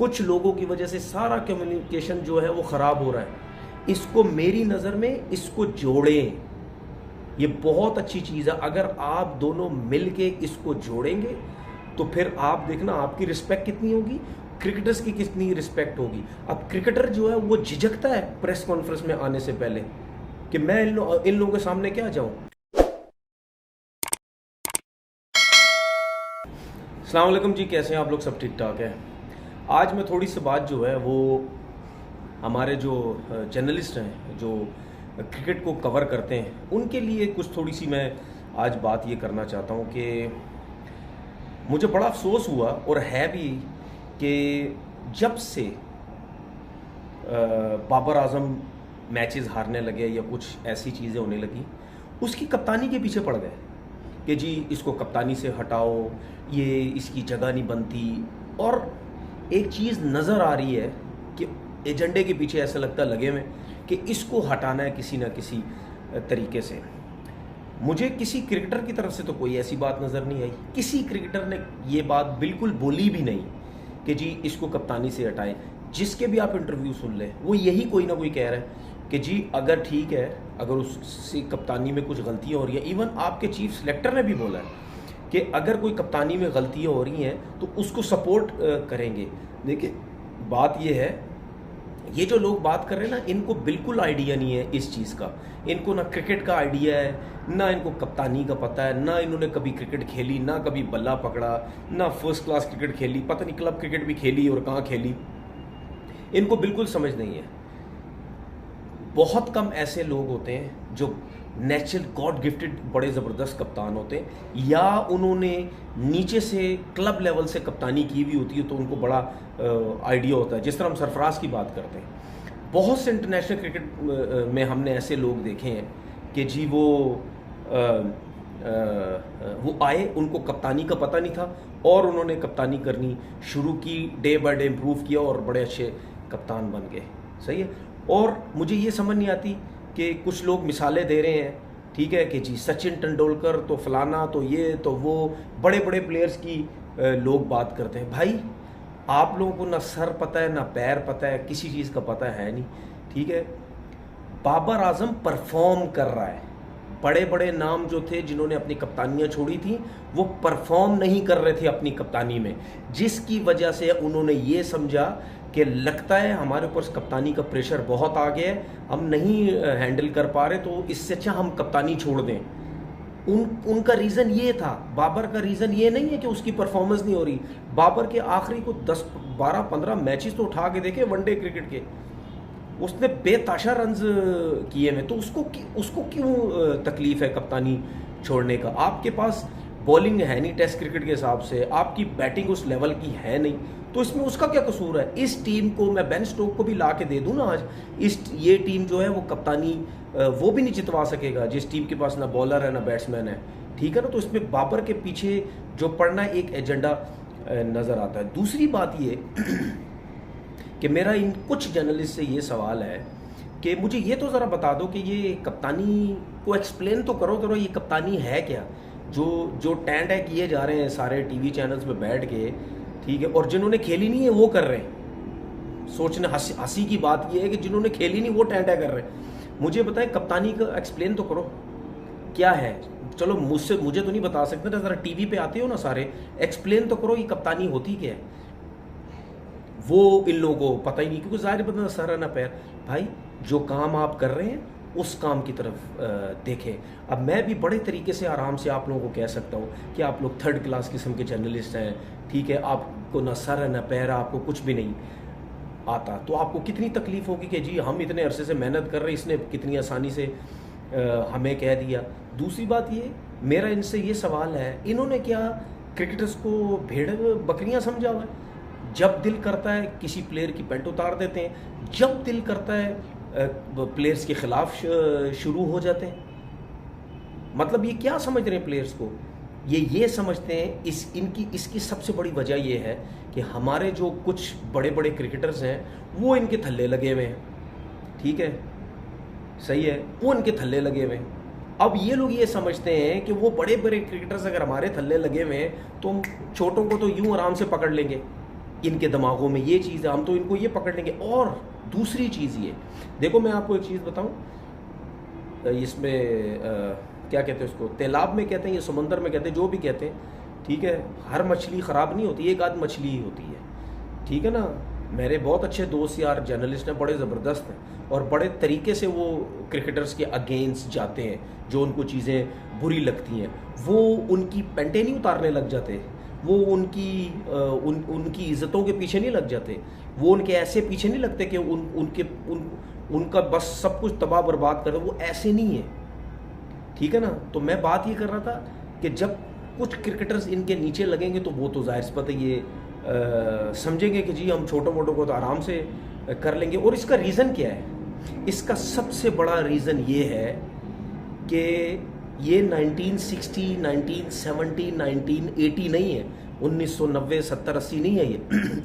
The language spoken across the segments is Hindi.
कुछ लोगों की वजह से सारा कम्युनिकेशन जो है वो ख़राब हो रहा है। इसको मेरी नज़र में इसको जोड़ें, ये बहुत अच्छी चीज़ है। अगर आप दोनों मिल के इसको जोड़ेंगे तो फिर आप देखना आपकी रिस्पेक्ट कितनी होगी, क्रिकेटर्स की कितनी रिस्पेक्ट होगी। अब क्रिकेटर जो है वो झिझकता है प्रेस कॉन्फ्रेंस में आने से पहले कि मैं इन लोगों के सामने क्या जाऊं। अस्सलाम वालेकुम जी, कैसे हैं आप लोग? सब ठीक ठाक है। आज मैं थोड़ी सी बात जो है वो हमारे जो जर्नलिस्ट हैं जो क्रिकेट को कवर करते हैं उनके लिए कुछ थोड़ी सी मैं आज बात ये करना चाहता हूँ कि मुझे बड़ा अफसोस हुआ और है भी कि जब से बाबर आजम मैचेस हारने लगे या कुछ ऐसी चीज़ें होने लगी, उसकी कप्तानी के पीछे पड़ गए कि जी इसको कप्तानी से हटाओ, ये इसकी जगह नहीं बनती। और एक चीज़ नज़र आ रही है कि एजेंडे के पीछे ऐसा लगता लगे हुए कि इसको हटाना है किसी ना किसी तरीके से। मुझे किसी क्रिकेटर की तरफ से तो कोई ऐसी बात नज़र नहीं आई, किसी क्रिकेटर ने ये बात बिल्कुल बोली भी नहीं कि जी इसको कप्तानी से हटाएं। जिसके भी आप इंटरव्यू सुन लें वो यही कोई ना कोई कह रहा है कि जी अगर ठीक है, अगर उससे कप्तानी में कुछ गलतियाँ हो रही हैं, इवन आपके चीफ सेलेक्टर ने भी बोला है कि अगर कोई कप्तानी में गलतियाँ हो रही हैं तो उसको सपोर्ट करेंगे। देखिए बात ये है, ये जो लोग बात कर रहे हैं ना, इनको बिल्कुल आइडिया नहीं है इस चीज़ का। इनको ना क्रिकेट का आइडिया है, ना इनको कप्तानी का पता है, ना इन्होंने कभी क्रिकेट खेली, ना कभी बल्ला पकड़ा, ना फर्स्ट क्लास क्रिकेट खेली, पता नहीं क्लब क्रिकेट भी खेली और कहाँ खेली, इनको बिल्कुल समझ नहीं है। बहुत कम ऐसे लोग होते हैं जो नेचुरल गॉड गिफ्टेड बड़े ज़बरदस्त कप्तान होते हैं, या उन्होंने नीचे से क्लब लेवल से कप्तानी की हुई होती है तो उनको बड़ा आइडिया होता है। जिस तरह हम सरफराज की बात करते हैं, बहुत से इंटरनेशनल क्रिकेट में हमने ऐसे लोग देखे हैं कि जी वो आए, उनको कप्तानी का पता नहीं था और उन्होंने कप्तानी करनी शुरू की, डे बाय डे इम्प्रूव किया और बड़े अच्छे कप्तान बन गए। सही है। और मुझे ये समझ नहीं आती कि कुछ लोग मिसालें दे रहे हैं, ठीक है, कि जी सचिन तेंदुलकर तो फलाना तो ये तो वो, बड़े बड़े प्लेयर्स की लोग बात करते हैं। भाई आप लोगों को ना सर पता है ना पैर पता है, किसी चीज़ का पता है नहीं, ठीक है। बाबर आजम परफॉर्म कर रहा है। बड़े बड़े नाम जो थे जिन्होंने अपनी कप्तानियाँ छोड़ी थी वो परफॉर्म नहीं कर रहे थे अपनी कप्तानी में, जिसकी वजह से उन्होंने ये समझा कि लगता है हमारे ऊपर कप्तानी का प्रेशर बहुत आ गया है, हम नहीं हैंडल कर पा रहे, तो इससे अच्छा हम कप्तानी छोड़ दें। उनका रीज़न ये था। बाबर का रीज़न ये नहीं है कि उसकी परफॉर्मेंस नहीं हो रही। बाबर के आखिरी को 10 12 15 मैचेस तो उठा के देखे वनडे क्रिकेट के, उसने बेताशा रन्स किए हैं, तो उसको क्यों तकलीफ है कप्तानी छोड़ने का? आपके पास बॉलिंग है नहीं टेस्ट क्रिकेट के हिसाब से, आपकी बैटिंग उस लेवल की है नहीं, तो इसमें उसका क्या कसूर है? इस टीम को मैं बेन स्टोक को भी ला के दे दूँ ना आज, ये टीम जो है वो कप्तानी वो भी नहीं जितवा सकेगा जिस टीम के पास ना बॉलर है ना बैट्समैन है, ठीक है ना। तो इसमें बाबर के पीछे जो पड़ना एक एजेंडा नज़र आता है। दूसरी बात ये कि मेरा इन कुछ जर्नलिस्ट से ये सवाल है कि मुझे ये तो ज़रा बता दो कि ये कप्तानी को एक्सप्लेन तो करो ये कप्तानी है क्या? जो टैंड है किए जा रहे हैं सारे टीवी चैनल्स पे बैठ के, ठीक है, और जिन्होंने खेली नहीं है वो कर रहे हैं। सोचने हंसी की बात ये है कि जिन्होंने खेली नहीं वो टैंड कर रहे हैं। मुझे बताएं कप्तानी का एक्सप्लेन तो करो क्या है। चलो मुझे तो नहीं बता सकते ना, ज़रा टीवी पे आते हो ना सारे, एक्सप्लेन तो करो ये कप्तानी होती क्या है। वो इन लोगों को पता ही नहीं, क्योंकि ज़ाहिर पता ना सर है ना पैर। भाई जो काम आप कर रहे हैं उस काम की तरफ देखें। अब मैं भी बड़े तरीके से आराम से आप लोगों को कह सकता हूँ कि आप लोग थर्ड क्लास किस्म के जर्नलिस्ट हैं, ठीक है, आपको ना सर है ना पैर, आपको कुछ भी नहीं आता, तो आपको कितनी तकलीफ़ होगी कि जी हम इतने अरसे से मेहनत कर रहे हैं, इसने कितनी आसानी से हमें कह दिया। दूसरी बात ये, मेरा इनसे ये सवाल है, इन्होंने क्या क्रिकेटर्स को भेड़ बकरियां समझा हुआ है? जब दिल करता है किसी प्लेयर की पेंट उतार देते हैं, जब दिल करता है प्लेयर्स के खिलाफ शुरू हो जाते हैं। मतलब ये क्या समझ रहे हैं प्लेयर्स को? ये समझते हैं इसकी सबसे बड़ी वजह ये है कि हमारे जो कुछ बड़े बड़े क्रिकेटर्स हैं वो इनके थल्ले लगे हुए हैं, ठीक है, सही है, वो इनके थल्ले लगे हुए हैं। अब ये लोग ये समझते हैं कि वो बड़े बड़े क्रिकेटर्स अगर हमारे थल्ले लगे हुए हैं तो हम छोटों को तो यूं आराम से पकड़ लेंगे, इनके दिमागों में ये चीज़ है, हम तो इनको ये पकड़ लेंगे। और दूसरी चीज़ ये, देखो मैं आपको एक चीज़ बताऊं, इसमें क्या कहते हैं उसको, तालाब में कहते हैं या समंदर में कहते हैं, जो भी कहते हैं, ठीक है, हर मछली ख़राब नहीं होती, एक आध मछली ही होती है, ठीक है ना। मेरे बहुत अच्छे दोस्त यार जर्नलिस्ट हैं, बड़े ज़बरदस्त हैं और बड़े तरीके से वो क्रिकेटर्स के अगेंस्ट जाते हैं, जो उनको चीज़ें बुरी लगती हैं वो उनकी पेंटे नहीं उतारने लग जाते, वो उनकी इज़्ज़तों के पीछे नहीं लग जाते, वो उनके ऐसे पीछे नहीं लगते कि उनका बस सब कुछ तबाह बर्बाद कर दो, वो ऐसे नहीं है, ठीक है ना। तो मैं बात ये कर रहा था कि जब कुछ क्रिकेटर्स इनके नीचे लगेंगे तो वो तो जाहिर सी बात है ये समझेंगे कि जी हम छोटो मोटो को तो आराम से कर लेंगे। और इसका रीज़न क्या है? इसका सबसे बड़ा रीज़न ये है कि ये 1960, 1970, 1980 नहीं है, 1990, 70, 80 नहीं है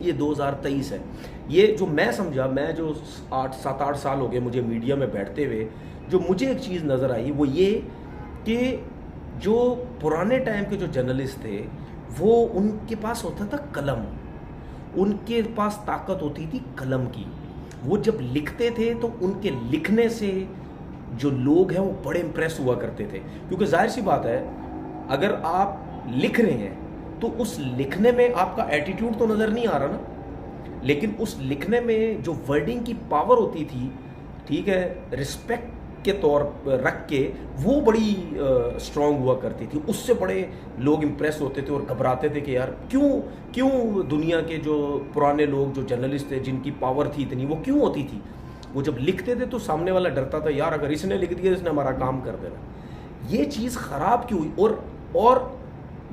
ये 2023 है। ये जो मैं समझा, मैं जो 7-8 साल हो गए मुझे मीडिया में बैठते हुए, जो मुझे एक चीज़ नज़र आई वो ये कि जो पुराने टाइम के जो जर्नलिस्ट थे वो उनके पास होता था कलम, उनके पास ताकत होती थी कलम की। वो जब लिखते थे तो उनके लिखने से जो लोग हैं वो बड़े इंप्रेस हुआ करते थे, क्योंकि जाहिर सी बात है अगर आप लिख रहे हैं तो उस लिखने में आपका एटीट्यूड तो नज़र नहीं आ रहा ना, लेकिन उस लिखने में जो वर्डिंग की पावर होती थी, ठीक है, रिस्पेक्ट के तौर पर रख के वो बड़ी स्ट्रांग हुआ करती थी, उससे बड़े लोग इंप्रेस होते थे और घबराते थे कि यार क्यों दुनिया के जो पुराने लोग जो जर्नलिस्ट थे जिनकी पावर थी इतनी, वो क्यों होती थी, वो जब लिखते थे तो सामने वाला डरता था यार अगर इसने लिख दिया इसने हमारा काम कर देना। ये चीज़ ख़राब क्यों हुई? और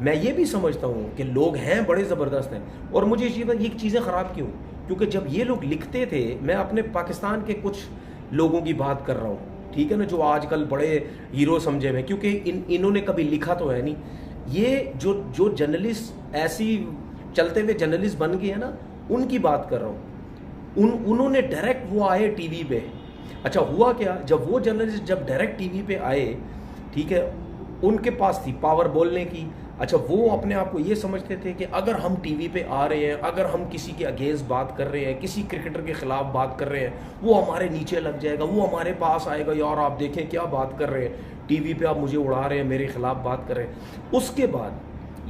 मैं ये भी समझता हूँ कि लोग हैं बड़े ज़बरदस्त हैं, और मुझे ये चीज़ें ख़राब क्यों? क्योंकि जब ये लोग लिखते थे, मैं अपने पाकिस्तान के कुछ लोगों की बात कर रहा हूँ, ठीक है ना, जो आजकल बड़े हीरो समझे हुए, क्योंकि इन्होंने कभी लिखा तो है नहीं। ये जो जर्नलिस्ट ऐसी चलते हुए जर्नलिस्ट बन गए हैं ना, उनकी बात कर रहा हूँ। उन्होंने डायरेक्ट वो आए टीवी पे। अच्छा हुआ क्या, जब वो जर्नलिस्ट जब डायरेक्ट टीवी पे आए, ठीक है, उनके पास थी पावर बोलने की। अच्छा वो अपने आप को ये समझते थे कि अगर हम टीवी पे आ रहे हैं, अगर हम किसी के अगेंस्ट बात कर रहे हैं, किसी क्रिकेटर के खिलाफ बात कर रहे हैं, वो हमारे नीचे लग जाएगा, वो हमारे पास आएगा, यार आप देखें क्या बात कर रहे हैं, टीवी पे आप मुझे उड़ा रहे हैं, मेरे खिलाफ बात कर रहे हैं। उसके बाद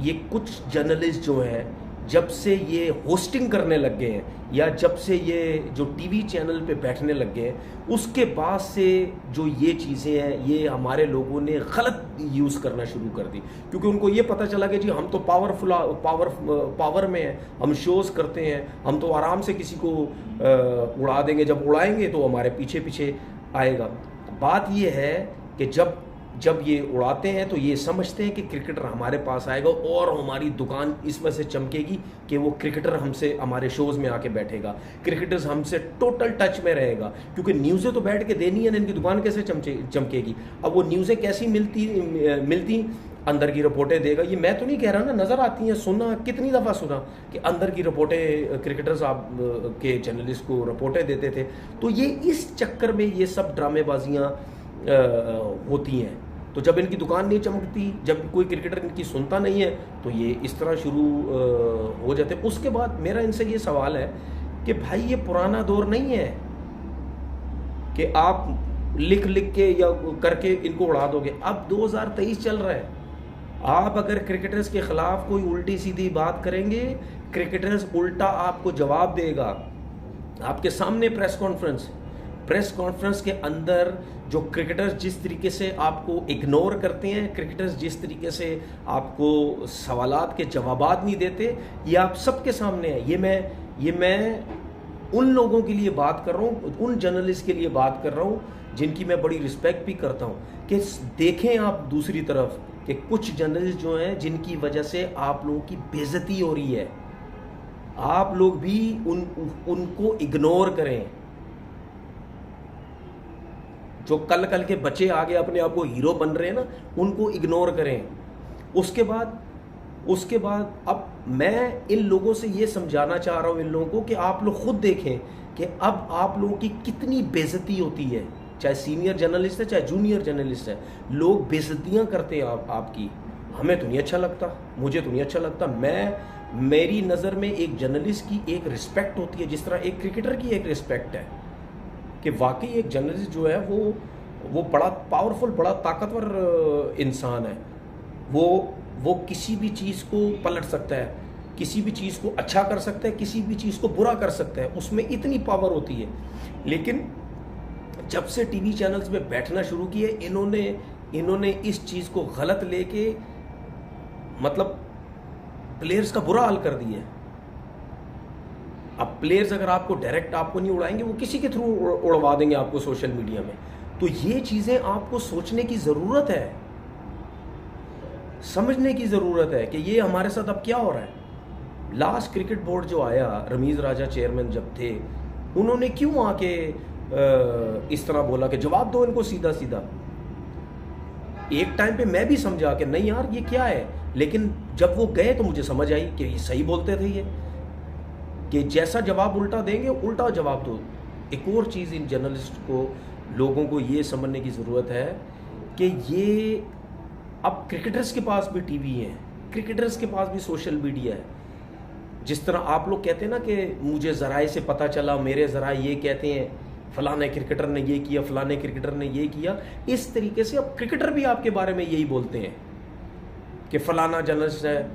ये कुछ जर्नलिस्ट जो है जब से ये होस्टिंग करने लग गए हैं, या जब से ये जो टीवी चैनल पे बैठने लग गए हैं, उसके बाद से जो ये चीज़ें हैं ये हमारे लोगों ने गलत यूज़ करना शुरू कर दी, क्योंकि उनको ये पता चला कि जी हम तो पावर में हैं, हम शोज़ करते हैं, हम तो आराम से किसी को उड़ा देंगे, जब उड़ाएंगे तो हमारे पीछे पीछे आएगा। बात ये है कि जब ये उड़ाते हैं तो ये समझते हैं कि क्रिकेटर हमारे पास आएगा और हमारी दुकान इस वजह से चमकेगी कि वो क्रिकेटर हमसे हमारे शोज़ में आके बैठेगा, क्रिकेटर्स हमसे टोटल टच में रहेगा, क्योंकि न्यूज़ें तो बैठ के देनी है, इनकी दुकान कैसे चमकेगी। अब वो न्यूज़ें कैसी मिलती अंदर की रिपोर्टें देगा। ये मैं तो नहीं कह रहा ना, नज़र आती हैं, सुना कितनी दफ़ा सुना कि अंदर की रिपोर्टें क्रिकेटर्स आप के जर्नलिस्ट को रिपोर्टें देते थे। तो ये इस चक्कर में ये सब ड्रामेबाजियाँ होती हैं। तो जब इनकी दुकान नहीं चमकती, जब कोई क्रिकेटर इनकी सुनता नहीं है, तो ये इस तरह शुरू हो जाते। उसके बाद मेरा इनसे ये सवाल है कि भाई ये पुराना दौर नहीं है कि आप लिख के या करके इनको उड़ा दोगे। अब 2023 चल रहा है, आप अगर क्रिकेटर्स के खिलाफ कोई उल्टी सीधी बात करेंगे, क्रिकेटर्स उल्टा आपको जवाब देगा। आपके सामने प्रेस कॉन्फ्रेंस के अंदर जो क्रिकेटर्स जिस तरीके से आपको इग्नोर करते हैं, क्रिकेटर्स जिस तरीके से आपको सवालात के जवाबात नहीं देते, ये आप सबके सामने है। ये मैं उन लोगों के लिए बात कर रहा हूँ, उन जर्नलिस्ट के लिए बात कर रहा हूँ जिनकी मैं बड़ी रिस्पेक्ट भी करता हूँ, कि देखें आप दूसरी तरफ कि कुछ जर्नलिस्ट जो हैं जिनकी वजह से आप लोगों की बेइज्जती हो रही है, आप लोग भी उनको इग्नोर करें। जो कल के बच्चे आगे अपने आप को हीरो बन रहे हैं ना, उनको इग्नोर करें। उसके बाद अब मैं इन लोगों से ये समझाना चाह रहा हूँ इन लोगों को कि आप लोग खुद देखें कि अब आप लोगों की कितनी बेइज्जती होती है, चाहे सीनियर जर्नलिस्ट है चाहे जूनियर जर्नलिस्ट है, लोग बेइज्जतियाँ करते हैं आपकी। हमें तो नहीं अच्छा लगता, मुझे तो नहीं अच्छा लगता। मेरी नज़र में एक जर्नलिस्ट की एक रिस्पेक्ट होती है, जिस तरह एक क्रिकेटर की एक रिस्पेक्ट है कि वाकई एक जर्नलिस्ट जो है वो बड़ा पावरफुल, बड़ा ताकतवर इंसान है। वो किसी भी चीज़ को पलट सकता है, किसी भी चीज़ को अच्छा कर सकता है, किसी भी चीज़ को बुरा कर सकता है, उसमें इतनी पावर होती है। लेकिन जब से टीवी चैनल्स में बैठना शुरू किए, इन्होंने इस चीज़ को गलत लेके मतलब प्लेयर्स का बुरा हाल कर दिया है। अब प्लेयर्स अगर आपको डायरेक्ट आपको नहीं उड़ाएंगे, वो किसी के थ्रू उड़वा देंगे आपको सोशल मीडिया में। तो ये चीज़ें आपको सोचने की ज़रूरत है, समझने की ज़रूरत है कि ये हमारे साथ अब क्या हो रहा है। लास्ट क्रिकेट बोर्ड जो आया, रमीज़ राजा चेयरमैन जब थे, उन्होंने क्यों आके इस तरह बोला कि जवाब दो इनको सीधा सीधा। एक टाइम पे मैं भी समझा कि नहीं यार ये क्या है, लेकिन जब वो गए तो मुझे समझ आई कि ये सही बोलते थे, ये कि जैसा जवाब उल्टा देंगे उल्टा जवाब दो। एक और चीज़ इन जर्नलिस्ट को, लोगों को ये समझने की ज़रूरत है कि ये अब क्रिकेटर्स के पास भी टीवी है, क्रिकेटर्स के पास भी सोशल मीडिया है। जिस तरह आप लोग कहते हैं ना कि मुझे ज़राए से पता चला, मेरे ज़राए ये कहते हैं फलाने क्रिकेटर ने ये किया, फलाने क्रिकेटर ने ये किया, इस तरीके से अब क्रिकेटर भी आपके बारे में यही बोलते हैं कि फलाना जर्नलिस्ट है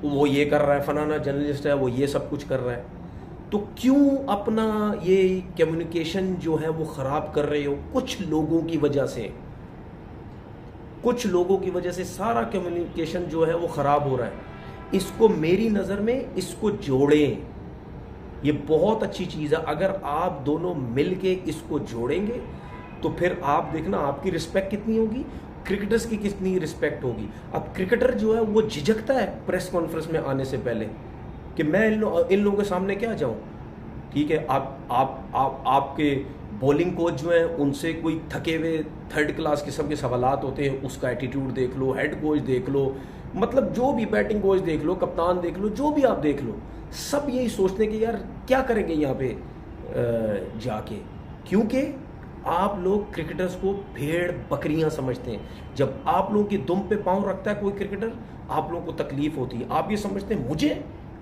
वो ये कर रहा है, फलाना जर्नलिस्ट है वो ये सब कुछ कर रहा है। तो क्यों अपना ये कम्युनिकेशन जो है वो ख़राब कर रहे हो? कुछ लोगों की वजह से, कुछ लोगों की वजह से सारा कम्युनिकेशन जो है वो ख़राब हो रहा है। इसको मेरी नज़र में इसको जोड़ें, ये बहुत अच्छी चीज़ है। अगर आप दोनों मिल के इसको जोड़ेंगे तो फिर आप देखना आपकी रिस्पेक्ट कितनी होगी, क्रिकेटर्स की कितनी रिस्पेक्ट होगी। अब क्रिकेटर जो है वो झिझकता है प्रेस कॉन्फ्रेंस में आने से पहले कि मैं इन लोगों के सामने क्या जाऊं। ठीक है, आपके बॉलिंग कोच जो हैं उनसे कोई थके हुए थर्ड क्लास किस्म के सवालात होते हैं, उसका एटीट्यूड देख लो, हेड कोच देख लो, मतलब जो भी, बैटिंग कोच देख लो, कप्तान देख लो, जो भी आप देख लो, सब यही सोचते हैं कि यार क्या करेंगे यहाँ पे जाके, क्योंकि आप लोग क्रिकेटर्स को भेड़ बकरियां समझते हैं। जब आप लोगों की दुम पे पांव रखता है कोई क्रिकेटर, आप लोगों को तकलीफ होती है। आप ये समझते हैं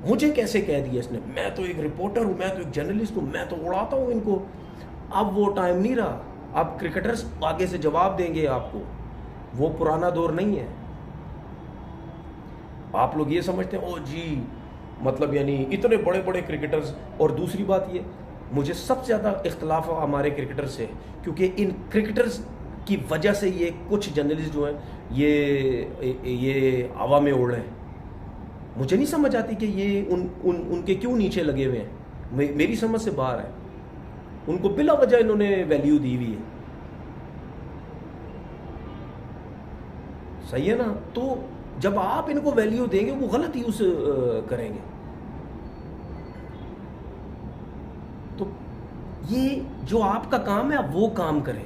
मुझे कैसे कह दिया इसने, मैं तो एक रिपोर्टर हूं, मैं तो एक जर्नलिस्ट हूं, मैं तो उड़ाता हूं इनको। अब वो टाइम नहीं रहा, अब क्रिकेटर्स आगे से जवाब देंगे आपको, वो पुराना दौर नहीं है। आप लोग ये समझते हैं ओ जी मतलब यानी इतने बड़े बड़े क्रिकेटर्स। और दूसरी बात ये, मुझे सबसे ज़्यादा इख्तलाफ हमारे क्रिकेटर से, क्योंकि इन क्रिकेटर्स की वजह से ये कुछ जर्नलिस्ट जो हैं ये हवा में उड़ रहे हैं। मुझे नहीं समझ आती कि ये उनके क्यों नीचे लगे हुए हैं, मेरी समझ से बाहर है। उनको बिला वजह इन्होंने वैल्यू दी हुई है, सही है ना। तो जब आप इनको वैल्यू देंगे वो गलत यूज करेंगे। तो ये जो आपका काम है आप वो काम करें,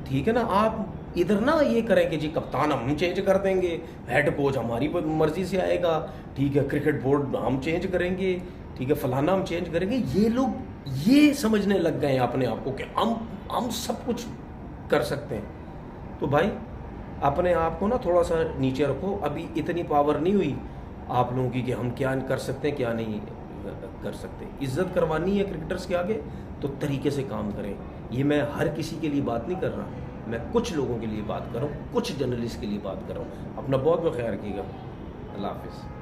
ठीक है ना। आप इधर ना ये करें कि जी कप्तान हम चेंज कर देंगे, हेड कोच हमारी मर्जी से आएगा, ठीक है, क्रिकेट बोर्ड हम चेंज करेंगे, ठीक है, फलाना हम चेंज करेंगे। ये लोग ये समझने लग गए हैं अपने आप को कि हम सब कुछ कर सकते हैं। तो भाई अपने आप को ना थोड़ा सा नीचे रखो। अभी इतनी पावर नहीं हुई आप लोगों की कि हम क्या कर सकते हैं क्या नहीं कर सकते। इज्जत करवानी है क्रिकेटर्स के आगे तो तरीके से काम करें। ये मैं हर किसी के लिए बात नहीं कर रहा, मैं कुछ लोगों के लिए बात कर रहा हूँ, कुछ जर्नलिस्ट के लिए बात कर रहा हूँ। अपना बहुत बहुत ख्याल रखिएगा। अल्लाह हाफिज़।